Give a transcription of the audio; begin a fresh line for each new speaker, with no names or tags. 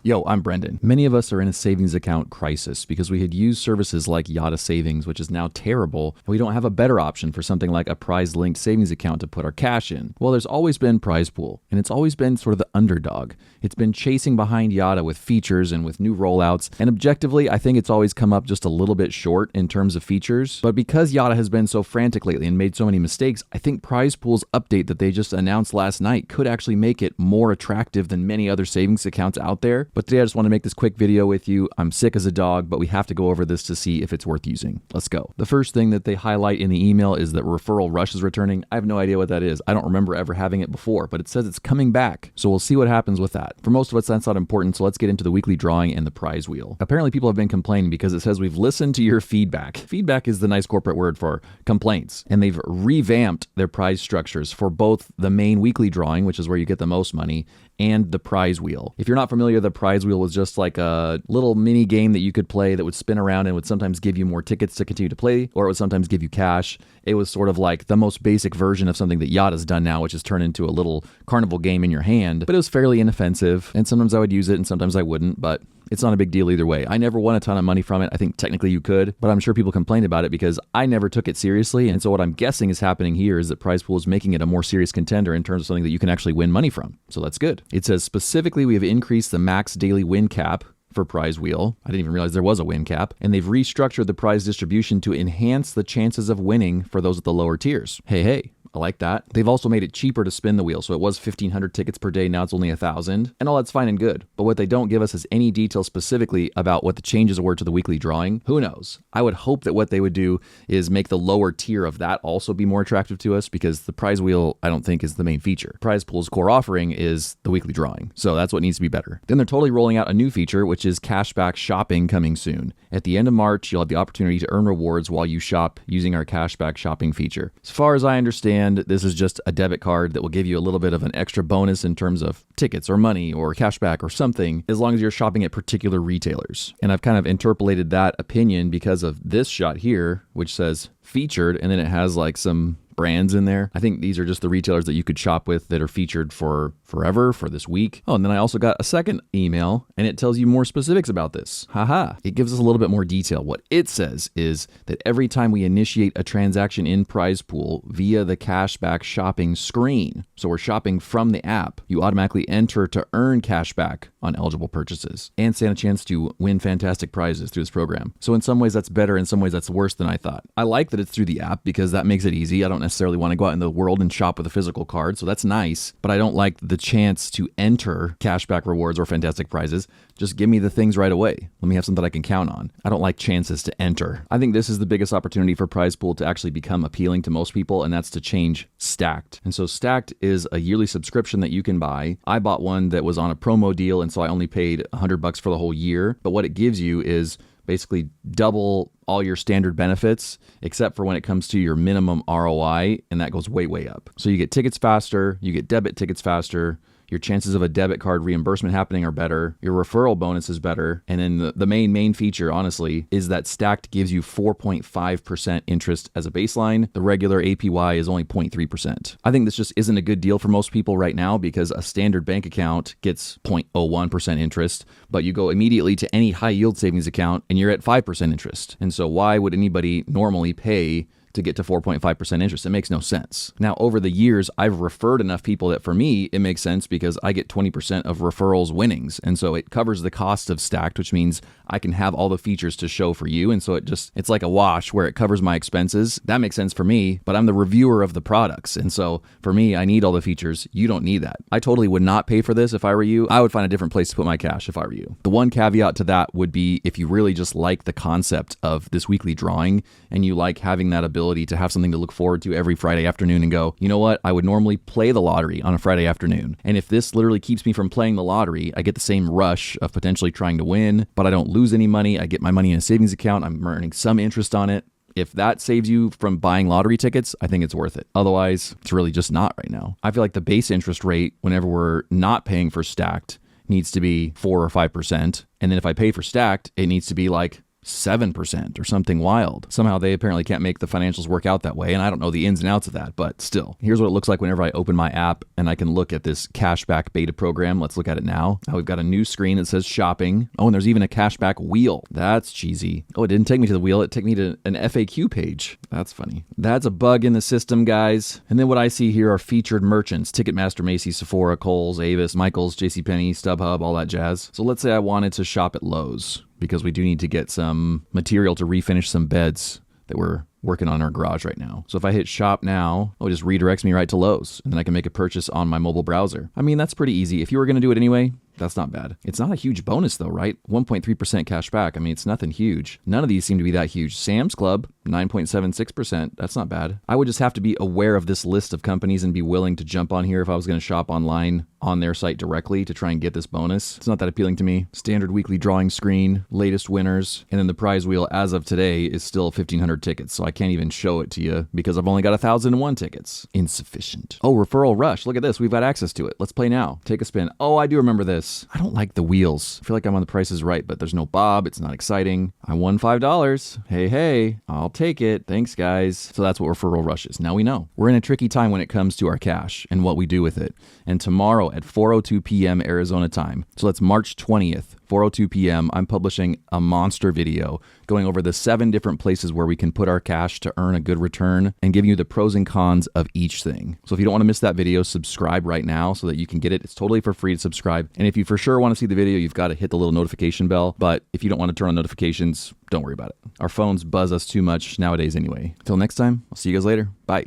Yo, I'm Brendan. Many of us are in a savings account crisis because we had used services like Yotta Savings, which is now terrible, and we don't have a better option for something like a prize-linked savings account to put our cash in. Well, there's always been PrizePool, and it's always been sort of the underdog. It's been chasing behind Yotta with features and with new rollouts, and objectively, I think it's always come up just a little bit short in terms of features. But because Yotta has been so frantic lately and made so many mistakes, I think PrizePool's update that they just announced last night could actually make it more attractive than many other savings accounts out there. But today I just want to make this quick video with you. I'm sick as a dog, but we have to go over this to see if it's worth using. Let's go. The first thing that they highlight in the email is that Referral Rush is returning. I have no idea what that is. I don't remember ever having it before, but it says it's coming back. So we'll see what happens with that. For most of us, that's not important, so let's get into the weekly drawing and the prize wheel. Apparently people have been complaining because it says we've listened to your feedback. Feedback is the nice corporate word for complaints, and they've revamped their prize structures for both the main weekly drawing, which is where you get the most money, and the prize wheel. If you're not familiar, the prize wheel was just like a little mini game that you could play that would spin around and would sometimes give you more tickets to continue to play, or it would sometimes give you cash. It was sort of like the most basic version of something that Yotta's done now, which is turn into a little carnival game in your hand. But it was fairly inoffensive, and sometimes I would use it and sometimes I wouldn't, but it's not a big deal either way. I never won a ton of money from it. I think technically you could, but I'm sure people complained about it because I never took it seriously. And so what I'm guessing is happening here is that PrizePool is making it a more serious contender in terms of something that you can actually win money from. So that's good. It says specifically we have increased the max daily win cap for prize wheel. I didn't even realize there was a win cap. And they've restructured the prize distribution to enhance the chances of winning for those at the lower tiers. Hey. I like that. They've also made it cheaper to spin the wheel. So it was 1,500 tickets per day. Now it's only 1,000. And all that's fine and good. But what they don't give us is any detail specifically about what the changes were to the weekly drawing. Who knows? I would hope that what they would do is make the lower tier of that also be more attractive to us, because the prize wheel, I don't think, is the main feature. PrizePool's core offering is the weekly drawing. So that's what needs to be better. Then they're totally rolling out a new feature, which is cashback shopping coming soon. At the end of March, you'll have the opportunity to earn rewards while you shop using our cashback shopping feature. As far as I understand, this is just a debit card that will give you a little bit of an extra bonus in terms of tickets or money or cashback or something, as long as you're shopping at particular retailers. And I've kind of interpolated that opinion because of this shot here, which says featured, and then it has like some brands in there. I think these are just the retailers that you could shop with that are featured for forever, for this week. Oh, and then I also got a second email and it tells you more specifics about this. Haha. It gives us a little bit more detail. What it says is that every time we initiate a transaction in PrizePool via the cashback shopping screen, so we're shopping from the app, you automatically enter to earn cashback on eligible purchases and stand a chance to win fantastic prizes through this program. So in some ways that's better, in some ways that's worse than I thought. I like that it's through the app because that makes it easy. I don't necessarily want to go out in the world and shop with a physical card, so that's nice, but I don't like the chance to enter cashback rewards or fantastic prizes. Just give me the things right away. Let me have something that I can count on. I don't like chances to enter. I think this is the biggest opportunity for PrizePool to actually become appealing to most people, and that's to change Stacked. And so Stacked is a yearly subscription that you can buy. I bought one that was on a promo deal, and so I only paid $100 for the whole year. But what it gives you is basically double all your standard benefits, except for when it comes to your minimum ROI, and that goes way, way up. So you get tickets faster, you get debit tickets faster, your chances of a debit card reimbursement happening are better, your referral bonus is better, and then the main feature, honestly, is that Stacked gives you 4.5% interest as a baseline. The regular APY is only 0.3%. I think this just isn't a good deal for most people right now because a standard bank account gets 0.01% interest, but you go immediately to any high yield savings account and you're at 5% interest. And so why would anybody normally pay to get to 4.5% interest? It makes no sense. Now, over the years, I've referred enough people that for me, it makes sense because I get 20% of referrals winnings. And so it covers the cost of Stacked, which means I can have all the features to show for you. And so it's like a wash where it covers my expenses. That makes sense for me, but I'm the reviewer of the products. And so for me, I need all the features. You don't need that. I totally would not pay for this if I were you. I would find a different place to put my cash if I were you. The one caveat to that would be if you really just like the concept of this weekly drawing and you like having that ability to have something to look forward to every Friday afternoon and go, you know what? I would normally play the lottery on a Friday afternoon. And if this literally keeps me from playing the lottery, I get the same rush of potentially trying to win, but I don't lose any money. I get my money in a savings account. I'm earning some interest on it. If that saves you from buying lottery tickets, I think it's worth it. Otherwise, it's really just not right now. I feel like the base interest rate, whenever we're not paying for Stacked, needs to be 4 or 5%. And then if I pay for Stacked, it needs to be like 7% or something wild. Somehow they apparently can't make the financials work out that way, and I don't know the ins and outs of that, but still. Here's what it looks like whenever I open my app and I can look at this cashback beta program. Let's look at it now. Now we've got a new screen that says shopping. Oh, and there's even a cashback wheel. That's cheesy. Oh, it didn't take me to the wheel. It took me to an FAQ page. That's funny. That's a bug in the system, guys. And then what I see here are featured merchants: Ticketmaster, Macy's, Sephora, Kohl's, Avis, Michael's, JCPenney, StubHub, all that jazz. So let's say I wanted to shop at Lowe's, because we do need to get some material to refinish some beds that we're working on in our garage right now. So if I hit shop now, it just redirects me right to Lowe's, and then I can make a purchase on my mobile browser. I mean, that's pretty easy. If you were going to do it anyway, that's not bad. It's not a huge bonus though, right? 1.3% cash back. I mean, it's nothing huge. None of these seem to be that huge. Sam's Club, 9.76%. That's not bad. I would just have to be aware of this list of companies and be willing to jump on here if I was going to shop online on their site directly to try and get this bonus. It's not that appealing to me. Standard weekly drawing screen, latest winners, and then the prize wheel as of today is still 1,500 tickets, so I can't even show it to you because I've only got 1,001 tickets. Insufficient. Oh, referral rush. Look at this. We've got access to it. Let's play now. Take a spin. Oh, I do remember this. I don't like the wheels. I feel like I'm on The Price is Right, but there's no Bob. It's not exciting. I won $5. Hey, I'll take it. Thanks, guys. So that's what referral rush is. Now we know. We're in a tricky time when it comes to our cash and what we do with it. And tomorrow at 4:02 p.m. Arizona time, so that's March 20th, 4:02 p.m., I'm publishing a monster video going over the 7 different places where we can put our cash to earn a good return and giving you the pros and cons of each thing. So if you don't want to miss that video, subscribe right now so that you can get it. It's totally for free to subscribe. And if you for sure want to see the video, you've got to hit the little notification bell. But if you don't want to turn on notifications, don't worry about it. Our phones buzz us too much nowadays anyway. Until next time, I'll see you guys later. Bye.